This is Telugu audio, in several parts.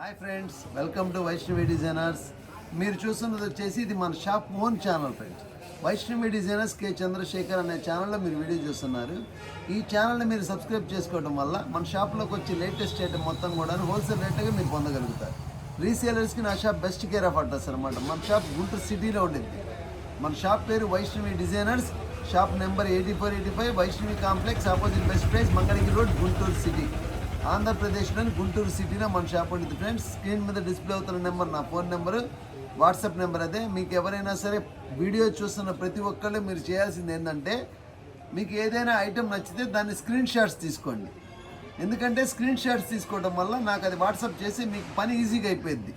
Hi friends, welcome to Vaishnavi designers. మీరు చూస్తున్నది వచ్చేసి ఇది మన shop own channel friends. Vaishnavi designers K Chandrasekhar అనే ఛానల్లో మీరు వీడియో చూస్తున్నారు. ఈ ఛానల్ని మీరు సబ్స్క్రైబ్ చేసుకోవడం వల్ల మన షాప్లోకి వచ్చి లేటెస్ట్ ఐటమ్ మొత్తం కూడా హోల్సేల్ రేట్గా మీరు పొందగలుగుతారు. రీసేలర్స్కి నా shop best care of address అనమాట. మన షాప్ గుంటూరు సిటీలో ఉండింది. మన షాప్ పేరు Vaishnavi designers. Shop number 8485 Vaishnavi complex, opposite best price, Mangalagiri road, Guntur city, ఆంధ్రప్రదేశ్లోని గుంటూరు సిటీలో మన షాప్ ఉంటుంది ఫ్రెండ్స్. స్క్రీన్ మీద డిస్ప్లే అవుతున్న నెంబర్ నా ఫోన్ నెంబరు, వాట్సాప్ నెంబర్ అదే. మీకు ఎవరైనా సరే వీడియో చూస్తున్న ప్రతి ఒక్కళ్ళు మీరు చేయాల్సింది ఏంటంటే, మీకు ఏదైనా ఐటెం నచ్చితే దాన్ని స్క్రీన్ షాట్స్ తీసుకోండి. ఎందుకంటే స్క్రీన్ షాట్స్ తీసుకోవడం వల్ల నాకు అది వాట్సాప్ చేసి మీకు పని ఈజీగా అయిపోయింది.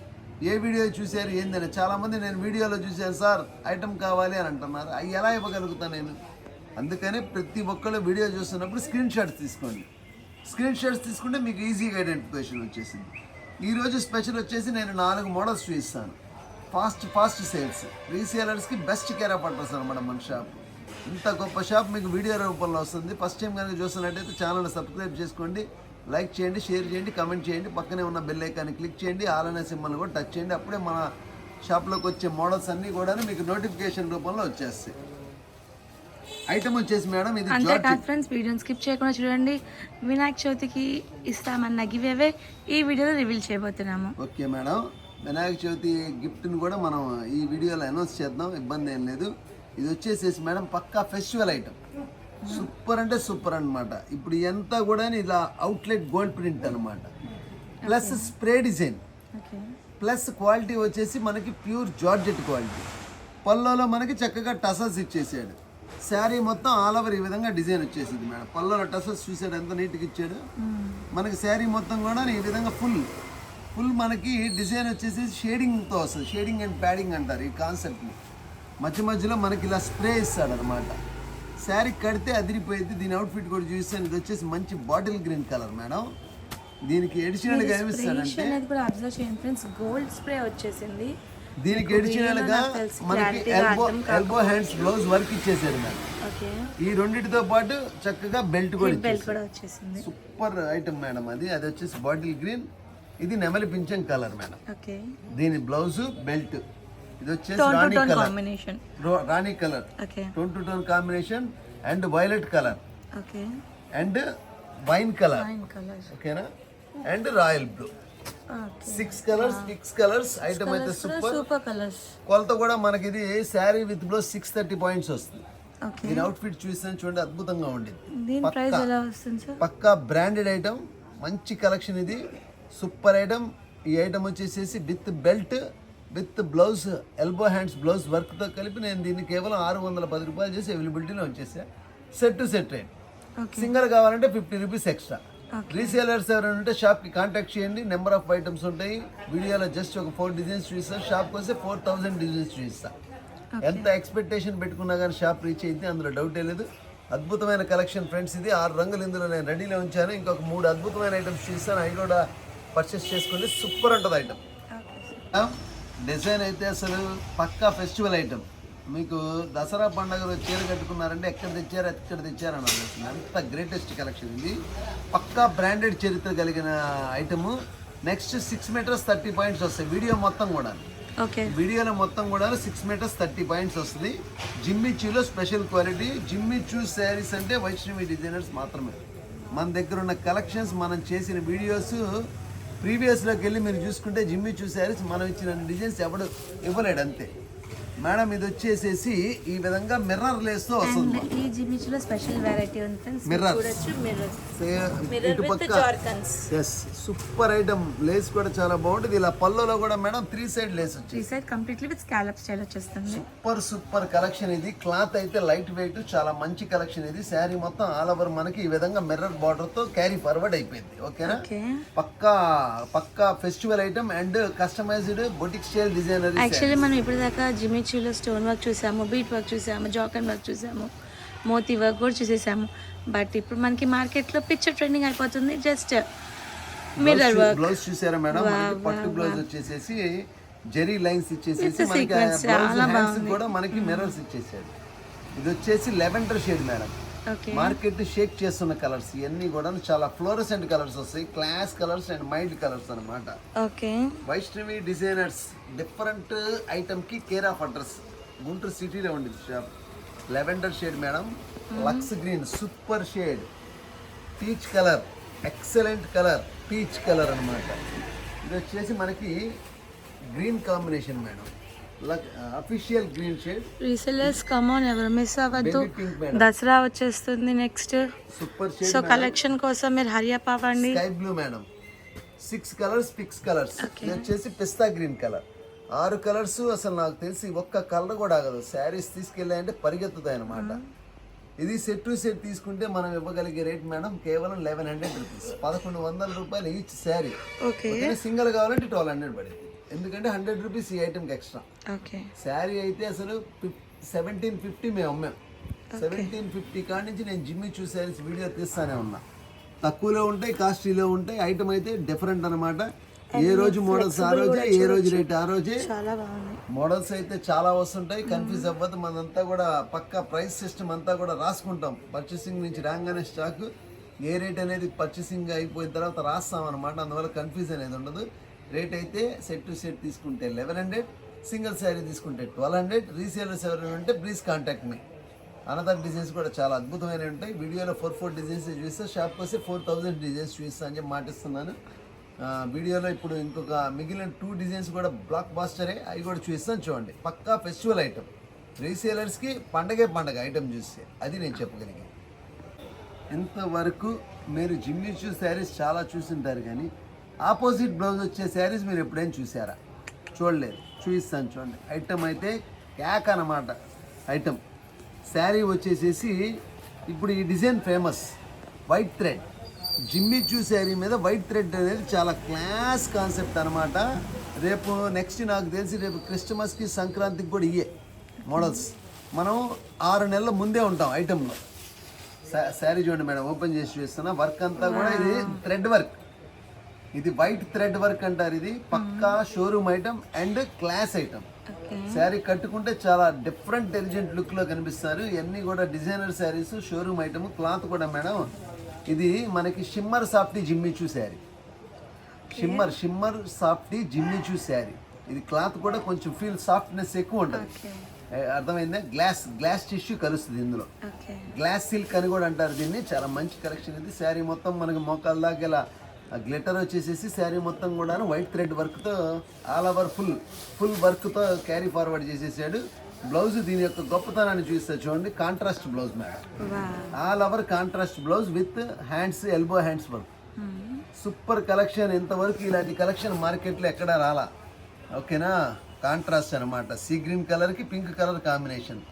ఏ వీడియో చూశారు ఏందని. చాలామంది నేను వీడియోలో చూశాను సార్ ఐటెం కావాలి అని అంటున్నారు. అవి ఎలా ఇవ్వగలుగుతాను నేను? అందుకనే ప్రతి ఒక్కళ్ళు వీడియో చూస్తున్నప్పుడు స్క్రీన్ షాట్స్ తీసుకోండి. స్క్రీన్ షాట్స్ తీసుకుంటే మీకు ఈజీగా ఐడెంటిఫికేషన్ వచ్చేసింది. ఈరోజు స్పెషల్ వచ్చేసి నేను 4 మోడల్స్ చూపిస్తాను. ఫాస్ట్ సేల్స్, రీసేలర్స్కి బెస్ట్ కేర్ ఆఫ్ అడ్రస్ అనమాట మన షాప్. ఇంత గొప్ప షాప్ మీకు వీడియో రూపంలో వస్తుంది. ఫస్ట్ టైం కనుక చూస్తున్నట్టయితే ఛానల్ని సబ్స్క్రైబ్ చేసుకోండి, లైక్ చేయండి, షేర్ చేయండి, కమెంట్ చేయండి, పక్కనే ఉన్న బెల్ ఐకాన్ని క్లిక్ చేయండి, ఆల్ అనే సింబల్ని కూడా టచ్ చేయండి. అప్పుడే మన షాప్లోకి వచ్చే మోడల్స్ అన్నీ కూడా మీకు నోటిఫికేషన్ రూపంలో వచ్చేస్తాయి. ఐటమ్ వచ్చేసి మేడం ఇది అంతేకాదు ఫ్రెండ్స్, వీడియోని స్కిప్ చేయకుండా చూడండి. వినాయక చవితికి ఇస్తామన్న గివేవే ఈ వీడియోలో రివీల్ చేయబోతున్నాము. ఓకే మేడం, వినాయక చవితి గిఫ్ట్ని కూడా మనం ఈ వీడియోలో అనౌన్స్ చేద్దాం, ఇబ్బంది ఏం లేదు. ఇది వచ్చేసేసి మేడం పక్కా ఫెస్టివల్ ఐటమ్. సూపర్ అంటే సూపర్ అనమాట. ఇప్పుడు ఎంత కూడా ఇలా అవుట్లెట్ గోల్డ్ ప్రింట్ అనమాట, plus spray design, plus quality వచ్చేసి మనకి ప్యూర్ జార్జెట్ క్వాలిటీ. పల్లోలో మనకి చక్కగా టసల్స్ ఇచ్చేసాడు. శారీ మొత్తం ఆల్ ఓవర్ ఈ విధంగా డిజైన్ వచ్చేసింది మేడం. పల్లోలో టసల్స్ చూసాడు ఎంత నీట్గా ఇచ్చాడు. మనకి శారీ మొత్తం కూడా ఈ విధంగా ఫుల్ మనకి డిజైన్ వచ్చేసి షేడింగ్తో వస్తుంది. షేడింగ్ అండ్ ప్యాడింగ్ అంటారు ఈ కాన్సెప్ట్ని. మధ్య మధ్యలో మనకి ఇలా స్ప్రే ఇస్తాడు అనమాట. శారీ కడితే అదిరిపోయింది. దీని అవుట్ఫిట్ కూడా చూస్తాను. ఇది వచ్చేసి మంచి బాటిల్ గ్రీన్ కలర్ మేడం. దీనికి ఎడిషనల్ గా ఏమిస్తాడంటే గోల్డ్ స్ప్రే వచ్చేసింది. దీనికి ఎడిషనల్ గా మనకి ఎల్బో హ్యాండ్స్ బ్లౌజ్ వర్క్ ఇచ్చేసాడు మేడం. ఈ రెండింటితో పాటు చక్కగా బెల్ట్ కూడా వచ్చేసింది. Super item madam. అది వచ్చేసి బాటిల్ గ్రీన్. ఇది నెమలి పింఛం కలర్ మేడం. దీని బ్లౌజ్ బెల్ట్. ఇది వచ్చేసి రాణి colour, tone to tone combination and violet colour and wine colour, ఓకేనా, and royal blue. 6 colours item అయితే సూపర్ కలర్స్. కొలత కూడా మనకి ఇది శారీ విత్ బ్లౌజ్ 630 పాయింట్స్ వస్తుంది. దీని అవుట్ ఫిట్ చూసాను చూడండి, అద్భుతంగా ఉండేది. పక్కా బ్రాండెడ్ ఐటమ్, మంచి కలెక్షన్. ఇది సూపర్ ఐటమ్. ఈ ఐటమ్ వచ్చేసేసి with belt with blouse, elbow hands blouse వర్క్తో కలిపి నేను దీన్ని కేవలం 610 రూపాయలు చేసి అవైలబిలిటీలో వచ్చేసా. Set to set rate. Single కావాలంటే 50 రూపీస్ ఎక్స్ట్రా. రీసేలర్స్ ఎవరైనా ఉంటే షాప్కి కాంటాక్ట్ చేయండి. నెంబర్ ఆఫ్ ఐటమ్స్ ఉంటాయి. వీడియోలో జస్ట్ ఒక 4 డిజైన్స్ చూపిస్తాను. షాప్కి వస్తే 4000 డిజైన్స్ చూపిస్తాను. ఎంత ఎక్స్పెక్టేషన్ పెట్టుకున్నా కానీ షాప్ రీచ్ అయితే అందులో డౌటే లేదు. అద్భుతమైన కలెక్షన్ ఫ్రెండ్స్. ఇది 6 రంగులు ఇందులో నేను రెడీలో ఉంచాను. ఇంకొక 3 అద్భుతమైన ఐటమ్స్ చూపిస్తాను. అవి కూడా పర్చేస్ చేసుకోండి. సూపర్ ఉంటుంది ఐటమ్. డిజైన్ అయితే అసలు పక్కా ఫెస్టివల్ ఐటమ్. మీకు దసరా పండుగలో చీర కట్టుకున్నారంటే ఎక్కడ తెచ్చారని అనిపిస్తుంది. అంత గ్రేటెస్ట్ కలెక్షన్ ఇది. పక్కా బ్రాండెడ్ చరిత్ర కలిగిన ఐటము. నెక్స్ట్ 6 మీటర్స్ 30 పాయింట్స్ వస్తాయి. వీడియో మొత్తం కూడా వీడియోలో మొత్తం కూడా 6 మీటర్స్ 30 పాయింట్స్ వస్తుంది. జిమ్మిచ్యూలో స్పెషల్ క్వాలిటీ. జిమ్మిచ్యూ శారీస్ అంటే వైష్ణవి డిజైనర్స్ మాత్రమే. మన దగ్గర ఉన్న కలెక్షన్స్, మనం చేసిన వీడియోస్ ప్రీవియస్లోకి వెళ్ళి మీరు చూసుకుంటే జిమ్మిచ్యూ శారీస్ మనం ఇచ్చిన డిజైన్స్ ఎవడు ఇవ్వలేడు అంతే మేడం. ఇది వచ్చేసేసి ఈ విధంగా మిర్రర్ లేస్ తో వస్తుంది. ఈ జిమ్మిచ్యూలో స్పెషల్ వెరైటీ ఉంది. Super item. లేస్ కూడా చాలా బాగుంటుంది. ఇలా పల్లోలో కూడా మేడం 3 సైడ్ లేస్ వచ్చి కంప్లీట్లీ విత్ స్కాలప్ స్టైల్ వచ్చేస్తుంది. సూపర్ కలెక్షన్ ఇది. క్లాత్ అయితే లైట్ వెయిట్, చాలా మంచి కలెక్షన్ ఇది. శారీ మొత్తం ఆల్ ఓవర్ మనకి ఈ విధంగా మిర్రర్ బార్డర్ తో క్యారీ ఫార్వర్డ్ అయిపోయింది. ఓకేనా, పక్కా festival item and customised boutique style designer. Actually మనం ఇప్పటిదాకా జిమ్మిచ్యూలో స్టోన్ వర్క్ చూసాము, బీట్ వర్క్ చూసాము, జాకన్ వర్క్ చూసాము, మోతీ వర్క్ కూడా చూసేసాము. బట్ ఇప్పుడు మనకి మార్కెట్లో పిక్చర్ ట్రెండింగ్ అయిపోతుంది. Just mirror work. బ్లౌజ్ చూసారా మేడం? పట్టు బ్లౌజ్ వచ్చేసేసి జెరీ లైన్స్ ఇచ్చేసేసి మనకి కూడా మనకి మిర్రర్స్ ఇచ్చేసాడు. ఇది వచ్చేసి lavender shade madam. Okay market shake చేస్తున్న కలర్స్ ఇవన్నీ కూడా చాలా ఫ్లోరసెంట్ కలర్స్ వస్తాయి, class colours and mild colours అన్నమాట. Okay Vaishnavi designers different item కి కేర్ ఆఫ్ అడ్రస్ గుంటూరు సిటీలో ఉండేది షాప్. లెవెండర్ షేడ్ మేడం, లక్స్ green super shade, peach colour excellent colour, peach colour అన్నమాట. ఇది వచ్చేసి మనకి green combination madam, official green shade. Resellers come on ఎవరు మిస్ అవ్వద్దు, బేబీ పింక్ మేడం, దసరా వచ్చేస్తుంది next. Super so shade. Collection కోసం మీరు హరి అప్ అవ్వండి. Sky blue madam, 6 colours, 6 colours. ఇది వచ్చేసి పిస్తా గ్రీన్ కలర్. 6 కలర్స్. అసలు నాకు తెలిసి ఒక్క కలర్ కూడా ఆగదు. శారీస్ తీసుకెళ్ళాయంటే పరిగెత్తుతాయి అనమాట. ఇది సెట్ టు సెట్ తీసుకుంటే మనం ఇవ్వగలిగే రేట్ మేడం కేవలం 1100 రూపీస్, 1100 రూపాయలు ఈచ్ శారీ. ఓకే సింగిల్ కావాలంటే 1200 పడింది, ఎందుకంటే 100 రూపీస్ ఈ ఐటమ్కి ఎక్స్ట్రా. ఓకే శారీ అయితే అసలు 1750 మేము అమ్మాం. 1750 కాడి నుంచి నేను జిమ్మి చూ శారీస్ వీడియో తీస్తానే ఉన్నా. తక్కువలో ఉంటాయి, కాస్ట్లీలో ఉంటాయి. ఐటమ్ అయితే డిఫరెంట్ అనమాట. ఏ రోజు మోడల్స్ ఆ రోజే, ఏ రోజు రేట్ ఆ రోజే. చాలా బాగుంది. మోడల్స్ అయితే చాలా వస్తుంటాయి, కన్ఫ్యూజ్ అవ్వదు. మనంతా కూడా పక్కా ప్రైస్ సిస్టమ్ అంతా కూడా రాసుకుంటాం. పర్చేసింగ్ నుంచి రాగానే స్టాక్ ఏ రేట్ అనేది పర్చేసింగ్ అయిపోయిన తర్వాత రాస్తాం అనమాట. అందువల్ల కన్ఫ్యూజ్ అనేది ఉండదు. రేట్ అయితే సెట్ టు సెట్ తీసుకుంటే 1100, సింగిల్ శారీ తీసుకుంటే 1200. రీసేలర్స్ ఎవరైనా ఉంటే please contact me. Another designs కూడా చాలా అద్భుతమైనవి ఉంటాయి. వీడియోలో 4 డిజైన్స్ చూస్తే షాప్కి వస్తే 4000 డిజైన్స్ చూపిస్తా అని చెప్పి మాటిస్తున్నాను. వీడియోలో ఇప్పుడు ఇంకొక మిగిలిన 2 డిజైన్స్ కూడా బ్లాక్ బాస్టరే, అవి కూడా చూపిస్తాను. చూడండి, పక్కా ఫెస్టివల్ ఐటమ్. రీసేలర్స్కి పండగే పండగ ఐటమ్ చూస్తే అది నేను చెప్పగలిగాను. ఇంతవరకు మీరు జిమ్మి చూ శారీస్ చాలా చూసింటారు, కానీ ఆపోజిట్ బ్లౌజ్ వచ్చే శారీస్ మీరు ఎప్పుడైనా చూసారా? చూడలేదు. చూపిస్తాను చూడండి. ఐటమ్ అయితే క్యాక్ అన్నమాట. ఐటమ్ శారీ వచ్చేసేసి ఇప్పుడు ఈ డిజైన్ ఫేమస్, వైట్ థ్రెడ్. జిమ్మి చూ శారీ మీద వైట్ థ్రెడ్ అనేది చాలా క్లాస్ కాన్సెప్ట్ అనమాట. రేపు నెక్స్ట్ నాకు తెలిసి రేపు క్రిస్టమస్కి, సంక్రాంతికి కూడా ఇయ్యే మోడల్స్. మనం 6 నెలల ముందే ఉంటాం ఐటెంలో. శారీ చూడండి మేడం, ఓపెన్ చేసి చూస్తున్నా. వర్క్ అంతా కూడా ఇది థ్రెడ్ వర్క్. ఇది వైట్ థ్రెడ్ వర్క్ అంటారు. ఇది పక్కా showroom item and class item. Sari కట్టుకుంటే చాలా డిఫరెంట్ ఎలిజెంట్ లుక్లో కనిపిస్తారు. ఇవన్నీ కూడా designer saris, showroom item. Cloth కూడా మేడం ఇది మనకి షిమ్మర్ సాఫ్టీ జిమ్మి చూ శారీ. షిమ్మర్ సాఫ్టీ జిమ్మి చూ శారీ. ఇది క్లాత్ కూడా కొంచెం ఫీల్ సాఫ్ట్నెస్ ఎక్కువ ఉంటుంది. అర్థమైందా? గ్లాస్ టిష్యూ కలుస్తుంది ఇందులో. గ్లాస్ సిల్క్ అని కూడా అంటారు దీన్ని. చాలా మంచి కలెక్షన్ ఇది. శారీ మొత్తం మనకి మోకాల దాకా ఇలా గ్లిటర్ వచ్చేసేసి శారీ మొత్తం కూడా వైట్ థ్రెడ్ వర్క్తో ఆల్ ఓవర్ ఫుల్ వర్క్తో క్యారీ ఫార్వర్డ్ చేసేసాడు. బ్లౌజ్ దీని యొక్క గొప్పతనాన్ని చూస్తే చూడండి, contrast blouse madam. All over contrast blouse with hands, elbow hands work. Super collection. ఇంతవరకు ఇలాంటి కలెక్షన్ మార్కెట్లో ఎక్కడా రాలా. ఓకేనా? కాంట్రాస్ట్ అనమాట. సీ గ్రీన్ కలర్కి పింక్ కలర్ కాంబినేషన్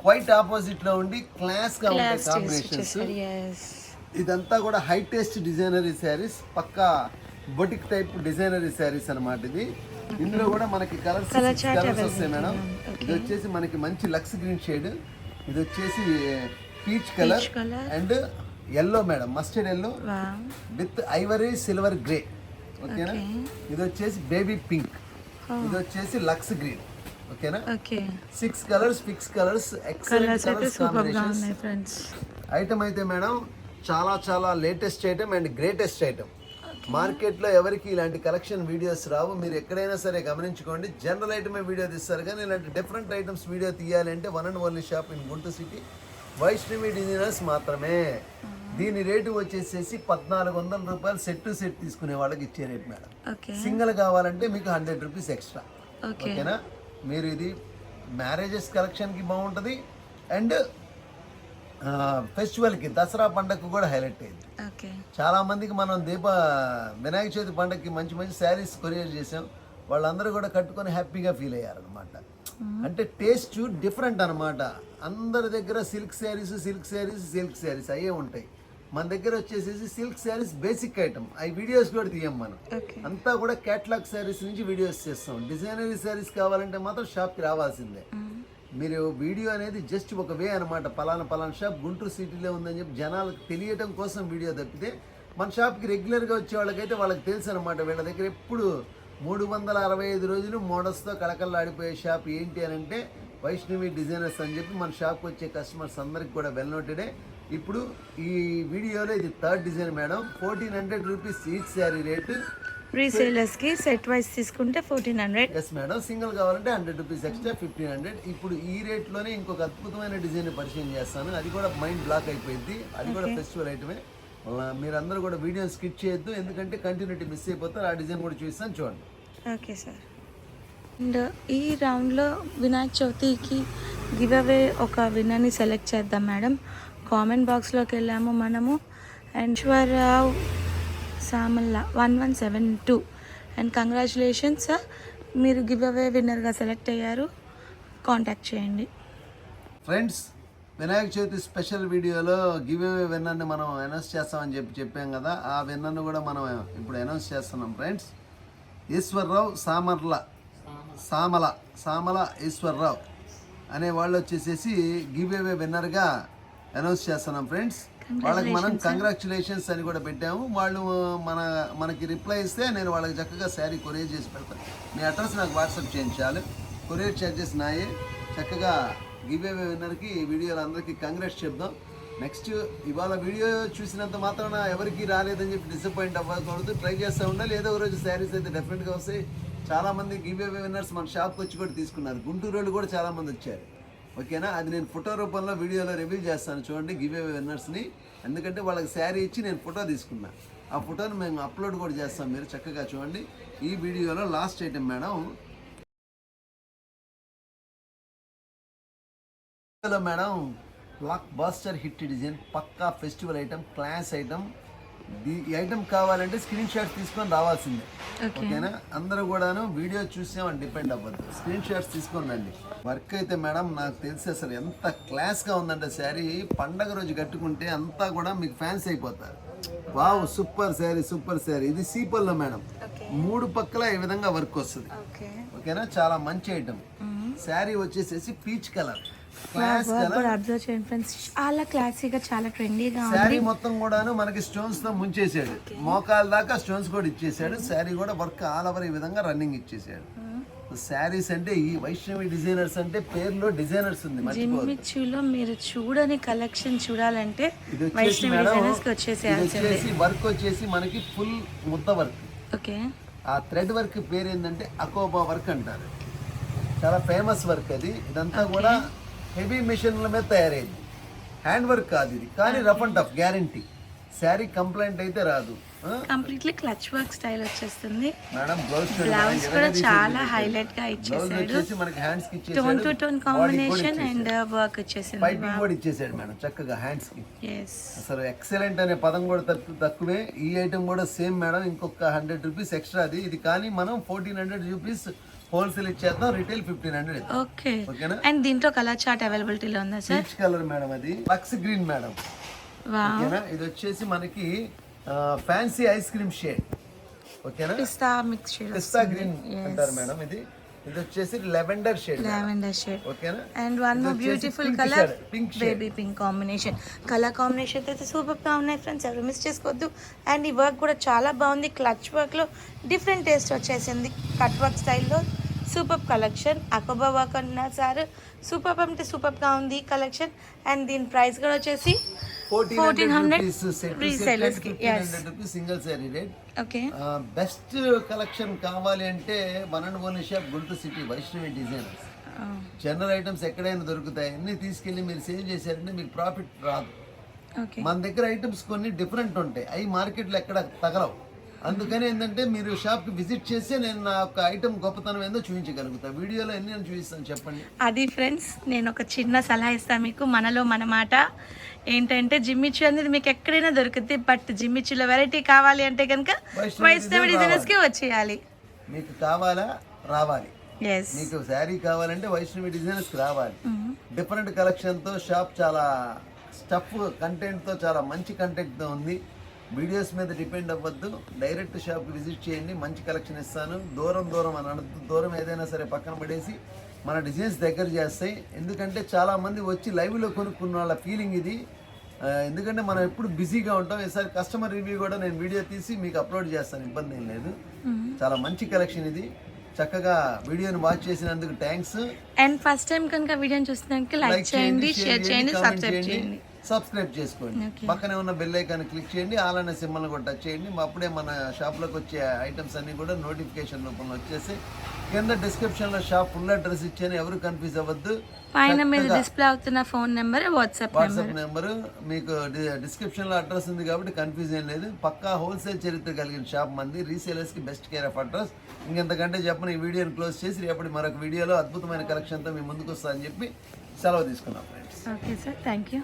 క్వైట్ ఆపోజిట్లో ఉండి క్లాస్గా ఉంటాయి కాంబినేషన్స్. ఇదంతా కూడా హై టేస్ట్ డిజైనరీ శారీస్, పక్కా బొటిక్ టైప్ డిజైనరీ శారీస్ అనమాట. ఇది ఇందులో కూడా మనకి కలర్స్ వస్తాయి మేడం. ఇది వచ్చేసి మనకి మంచి లక్స్ గ్రీన్ షేడ్, ఇది వచ్చేసి peach colour and yellow madam, mustard yellow with Ivory silver grey. ఓకేనా? ఇది వచ్చేసి బేబీ పింక్, ఇది వచ్చేసి లక్స్ గ్రీన్. ఓకేనా? 6 colours excellent colours combinations. Item అయితే మేడం చాలా latest item and greatest item. మార్కెట్లో ఎవరికి ఇలాంటి కలెక్షన్ వీడియోస్ రావు. మీరు ఎక్కడైనా సరే గమనించుకోండి. జనరల్ ఐటమే వీడియో తీస్తారు, కానీ ఇలాంటి డిఫరెంట్ ఐటమ్స్ వీడియో తీయాలంటే 1 and only shop in Guntur city, Vaishnavi designers మాత్రమే. దీని రేటు వచ్చేసేసి 1400 రూపాయలు. సెట్ టు సెట్ తీసుకునే వాళ్ళకి ఇచ్చే రేట్ మేడం. సింగిల్ కావాలంటే మీకు 100 రూపీస్ ఎక్స్ట్రా. ఓకేనా? మీరు ఇది మ్యారేజెస్ కలెక్షన్కి బాగుంటుంది అండ్ ఫెస్టివల్కి, దసరా పండగకు కూడా హైలైట్ అయింది. చాలా మందికి మనం వినాయక చవితి పండగకి మంచి శారీస్ కొరియర్ చేసాం. వాళ్ళందరూ కూడా కట్టుకొని హ్యాపీగా ఫీల్ అయ్యారు అనమాట. అంటే టేస్ట్ డిఫరెంట్ అనమాట. అందరి దగ్గర సిల్క్ శారీస్ అయ్యే ఉంటాయి. మన దగ్గర వచ్చేసేసి సిల్క్ శారీస్ బేసిక్ ఐటమ్. అవి వీడియోస్ కూడా తీయం మనం. అంతా కూడా క్యాటలాగ్ శారీస్ నుంచి వీడియోస్ చేస్తాం. డిజైనరీ శారీస్ కావాలంటే మాత్రం షాప్కి రావాల్సిందే. మీరు వీడియో అనేది జస్ట్ ఒక వే అనమాట. పలానా షాప్ గుంటూరు సిటీలో ఉందని చెప్పి జనాలకు తెలియటం కోసం వీడియో తప్పితే, మన షాప్కి రెగ్యులర్గా వచ్చే వాళ్ళకైతే వాళ్ళకి తెలుసు అనమాట. వీళ్ళ దగ్గర ఎప్పుడు 365 రోజులు మోడల్స్తో కళకళలాడిపోయే షాప్ ఏంటి అని అంటే వైష్ణవి డిజైనర్స్ అని చెప్పి మన షాప్కి వచ్చే కస్టమర్స్ అందరికి కూడా వెల్ నోటెడే. ఇప్పుడు ఈ వీడియోలో ఇది third design madam. 1400 rupees each sari rate. Resellers కి సెట్ వైస్ తీసుకుంటే 1400. Yes madam. సింగిల్ కావాలంటే 100 రూపీస్ ఎక్స్ట్రా 1500. ఇప్పుడు ఈ రేట్లోనే ఇంకొక అద్భుతమైన డిజైన్ పరిచయం చేస్తాను. అది కూడా మైండ్ బ్లాక్ అయిపోయింది. అది కూడా ఫెస్టివల్ ఐటమే. మీరందరూ కూడా వీడియో స్కిప్ చేయొద్దు, ఎందుకంటే కంటిన్యూటీ మిస్ అయిపోతారు. ఆ డిజైన్ కూడా చూస్తాను, చూడండి. Okay sir. అండ్ ఈ రౌండ్లో వినాయక చవితికి గివ్ అవే ఒక విన్నర్ని సెలెక్ట్ చేద్దాం మేడం. కామెంట్ బాక్స్లోకి వెళ్ళాము మనము. And Eswararao Samalla 1172 and congratulations sir, మీరు గివ్ అవే విన్నర్గా సెలెక్ట్ అయ్యారు. కాంటాక్ట్ చేయండి ఫ్రెండ్స్. వినాయక చవితి స్పెషల్ వీడియోలో గివ్ అవే విన్నర్ని మనం అనౌన్స్ చేస్తామని చెప్పాం కదా. ఆ విన్నర్ని కూడా మనం ఇప్పుడు అనౌన్స్ చేస్తున్నాం ఫ్రెండ్స్. ఈశ్వర్రావు సామల ఈశ్వర్రావు అనే వాళ్ళు వచ్చేసేసి గివ్ అవే విన్నర్గా అనౌన్స్ చేస్తున్నాం ఫ్రెండ్స్. వాళ్ళకి మనం కంగ్రాచులేషన్స్ అని కూడా పెట్టాము. వాళ్ళు మనకి రిప్లై ఇస్తే నేను వాళ్ళకి చక్కగా శారీ కొరియర్ చేసి పెడతాను. మీ అడ్రస్ నాకు వాట్సాప్ చేయించాలి. కొరియర్ ఛార్జెస్ నాయే. చక్కగా గివ్ అవే విన్నర్కి వీడియోలో అందరికీ కంగ్రాట్స్ చెప్దాం. నెక్స్ట్ ఇవాళ వీడియో చూసినంత మాత్రాన ఎవరికి రాలేదని చెప్పి డిసప్పాయింట్ అవ్వకూడదు. ట్రై చేస్తూ ఉండాలి. ఏదో ఒక రోజు శారీస్ అయితే డెఫినెట్గా వస్తాయి. చాలామంది గివ్ అవే విన్నర్స్ మన షాప్కి వచ్చి కూడా తీసుకున్నారు. గుంటూరు వాళ్ళు కూడా చాలామంది వచ్చారు. ఓకేనా? అది నేను ఫోటో రూపంలో వీడియోలో రివీల్ చేస్తాను, చూడండి గివ్ అవే విన్నర్స్ని. ఎందుకంటే వాళ్ళకి శారీ ఇచ్చి నేను ఫోటో తీసుకున్నా. ఆ ఫోటోని మేము అప్లోడ్ కూడా చేస్తాం, మీరు చక్కగా చూడండి. ఈ వీడియోలో last item madam. Madam blockbuster hit design, పక్కా ఫెస్టివల్ ఐటమ్, క్లాస్ ఐటమ్. ఈ ఐటమ్ కావాలంటే స్క్రీన్ షాట్స్ తీసుకొని రావాల్సిందే. ఓకేనా? అందరూ కూడాను వీడియో చూసామని డిపెండ్ అవ్వద్దు, స్క్రీన్ షాట్స్ తీసుకొని రండి. వర్క్ అయితే మేడం నాకు తెలిసి అసలు ఎంత క్లాస్గా ఉందంటే శారీ, పండగ రోజు కట్టుకుంటే అంతా కూడా మీకు ఫ్యాన్స్ అయిపోతారు. Wow, super sari, super sari. ఇది సీపల్లో మేడం, 3 పక్కల ఈ విధంగా వర్క్ వస్తుంది. ఓకేనా? చాలా మంచి ఐటమ్. శారీ వచ్చేసేసి peach colour, class colour. Observe చేయండి ఫ్రెండ్స్, చాలా క్లాసీగా, చాలా ట్రెండీగా ఉంది. శారీ మొత్తం కూడాను మనకి స్టోన్స్ తో ముంచేసాడు. మోకాల దాకా స్టోన్స్ కూడా ఇచ్చేసాడు. శారీ కూడా వర్క్ ఆల్ ఓవర్ ఈ విధంగా రన్నింగ్ ఇచ్చేసాడు. శారీస్ అంటే ఈ వైష్ణవి డిజైనర్స్ అంటే పేరులో డిజైనర్స్ ఉంది. జిమ్మిచ్చులో మీరు చూడని కలెక్షన్ చూడాలంటే వైష్ణవి డిజైనర్స్ కి వచ్చేసేయాల్సిందే. వర్క్ వచ్చేసి మనకి ఫుల్ ముద్ద వర్క్. ఓకే. ఆ థ్రెడ్ వర్క్ పేరు ఏంటంటే అకోబా వర్క్ అంటారు. చాలా ఫేమస్ వర్క్ అది. ఇదంతా కూడా హెవీ మిషన్ల మీద తయారైంది. హ్యాండ్ వర్క్ కాదు ఇది, కానీ rough and tough guarantee. Sari complaint అయితే రాదు. కంప్లీట్లీ క్లచ్ వర్క్ స్టైల్ వచ్చేస్తుంది మేడం. బ్లౌజ్ కూడా చాలా హైలైట్ గా ఇచ్చేసాడు. మనకి హ్యాండ్స్ కి tone to tone combination and work వచ్చేసింది. పైపింగ్ కూడా ఇచ్చేసాడు మేడం చక్కగా హ్యాండ్స్ కి. అసలు ఎక్సలెంట్ అనే పదం కూడా తక్కువే. ఈ ఐటమ్ కూడా సేమ్ మేడం, ఇంకొక 100 రూపీస్ ఎక్స్ట్రా అది. ఇది కానీ మనం 1400 రూపీస్ హోల్సేల్ ఇచ్చేద్దాం, రిటైల్ 1500. ఓకే. అండ్ దీంట్లో కలర్ చార్ట్ అవైలబిలిటీలో ఉందా సార్? పీచ్ కలర్ మేడం, అది లక్స్ గ్రీన్ మేడం. ఓకేనా? ఇది వచ్చేసి మనకి ఫ్యాన్సీ ఐస్ క్రీమ్ షేడ్. ఓకేనా? పిస్తా మిక్స్ షేడ్, పిస్తా గ్రీన్ అంటారు మేడం. ఇది వచ్చేసి లెవెండర్ షేడ్. ఓకేనా? And one more beautiful colour, baby pink combination. Colour combination అయితే సూపర్ గా ఉన్నాయి ఫ్రెండ్స్, ఎవరు మిస్ చేసుకోవద్దు. అండ్ ఈ వర్క్ కూడా చాలా బాగుంది. క్లచ్ వర్క్ లో డిఫరెంట్ టేస్ట్ వచ్చేసింది. కట్ వర్క్ స్టైల్లో సూపర్ కలెక్షన్. అకోబా వర్క్ అన్నారు సార్, సూపర్ అంటే సూపర్ గా ఉంది కలెక్షన్. అండ్ దీని ప్రైస్ కూడా వచ్చేసి 1400 రీసేలర్స్ కి. Single sorry rate. Okay. Best collection కావాలి అంటే one and only shop Guntur city Vaishnavi designers. General items ఎక్కడైనా దొరుకుతాయి. అన్ని తీసుకెళ్లి మీరు సేల్ చేశారంటే మీకు ప్రాఫిట్ రాదు. మన దగ్గర ఐటమ్స్ కొన్ని డిఫరెంట్ ఉంటాయి, అవి మార్కెట్లో ఎక్కడ తగలవు. అందుకని ఏంటంటే మీరు షాప్కి విజిట్ చేస్తే నేను నా ఒక ఐటమ్ గొప్పతనం ఏందో చూపించగలుగుతా. వీడియోలో ఎన్ని నేను చూపిస్తాను చెప్పండి. అది ఫ్రెండ్స్, నేను ఒక చిన్న సలహా ఇస్తాను మీకు. మనలో మన మాట ఏంటంటే, జిమ్మిచ్చు అనేది మీకు ఎక్కడైనా దొరుకుతుంది. బట్ జిమ్మిచ్చులో వెరైటీ కావాలి అంటే కనుక వైష్ణవి డిజైనర్స్కి వచ్చేయాలి. మీకు కావాలా రావాలి. మీకు శారీ కావాలంటే వైష్ణవి డిజైనర్స్కి రావాలి. డిఫరెంట్ కలెక్షన్తో షాప్ చాలా స్టఫ్ కంటెంట్తో, చాలా మంచి కంటెంట్తో ఉంది. వీడియోస్ మీద డిపెండ్ అవ్వద్దు, డైరెక్ట్ షాప్కి విజిట్ చేయండి. మంచి కలెక్షన్ ఇస్తాను. దూరం అని అనద్దు. దూరం ఏదైనా సరే పక్కన పడేసి మన డిజైన్స్ దగ్గర చేస్తాయి. ఎందుకంటే చాలామంది వచ్చి లైవ్లో కొనుక్కున్న వాళ్ళ ఫీలింగ్ ఇది. ఎందుకంటే మనం ఎప్పుడు బిజీగా ఉంటాం. ఈసారి కస్టమర్ రివ్యూ కూడా నేను వీడియో తీసి మీకు అప్లోడ్ చేస్తాను, ఇబ్బంది ఏం లేదు. చాలా మంచి కలెక్షన్ ఇది. చక్కగా వీడియోని వాచ్ చేసినందుకు థ్యాంక్స్. అండ్ ఫస్ట్ టైం కనుక వీడియోని చూస్తున్నందుకు లైక్ చేయండి, షేర్ చేయండి, సబ్స్క్రైబ్ చేయండి. సబ్స్క్రైబ్ చేసుకోండి. పక్కనే ఉన్న బెల్ ఐకాన్ క్లిక్ చేయండి, ఆల్ అనే సింబల్ కూడా టచ్ చేయండి. అప్పుడే మన షాప్లోకి వచ్చే ఐటమ్స్ అన్నీ కూడా నోటిఫికేషన్ రూపంలో వచ్చేసి కింద డిస్క్రిప్షన్లో షాప్ ఫుల్ అడ్రస్ ఇచ్చాను, ఎవరు కన్ఫ్యూజ్ అవ్వద్దు. పైన మీద డిస్ప్లే అవుతున్న ఫోన్ నెంబర్ వాట్సాప్ నెంబర్ మీకు డిస్క్రిప్షన్లో అడ్రస్ ఉంది కాబట్టి కన్ఫ్యూజ్ ఏం లేదు. పక్కా హోల్సేల్ చరిత్ర కలిగిన షాప్ మంది, రీసేలర్స్కి బెస్ట్ కేర్ ఆఫ్ అడ్రస్. ఇంకెంతకంటే చెప్పని ఈ వీడియోని క్లోజ్ చేసి రేపటి మరొక వీడియోలో అద్భుతమైన కలెక్షన్తో మీ ముందుకు వస్తా అని చెప్పి సెలవు తీసుకున్నాం friends. Okay sir, thank you.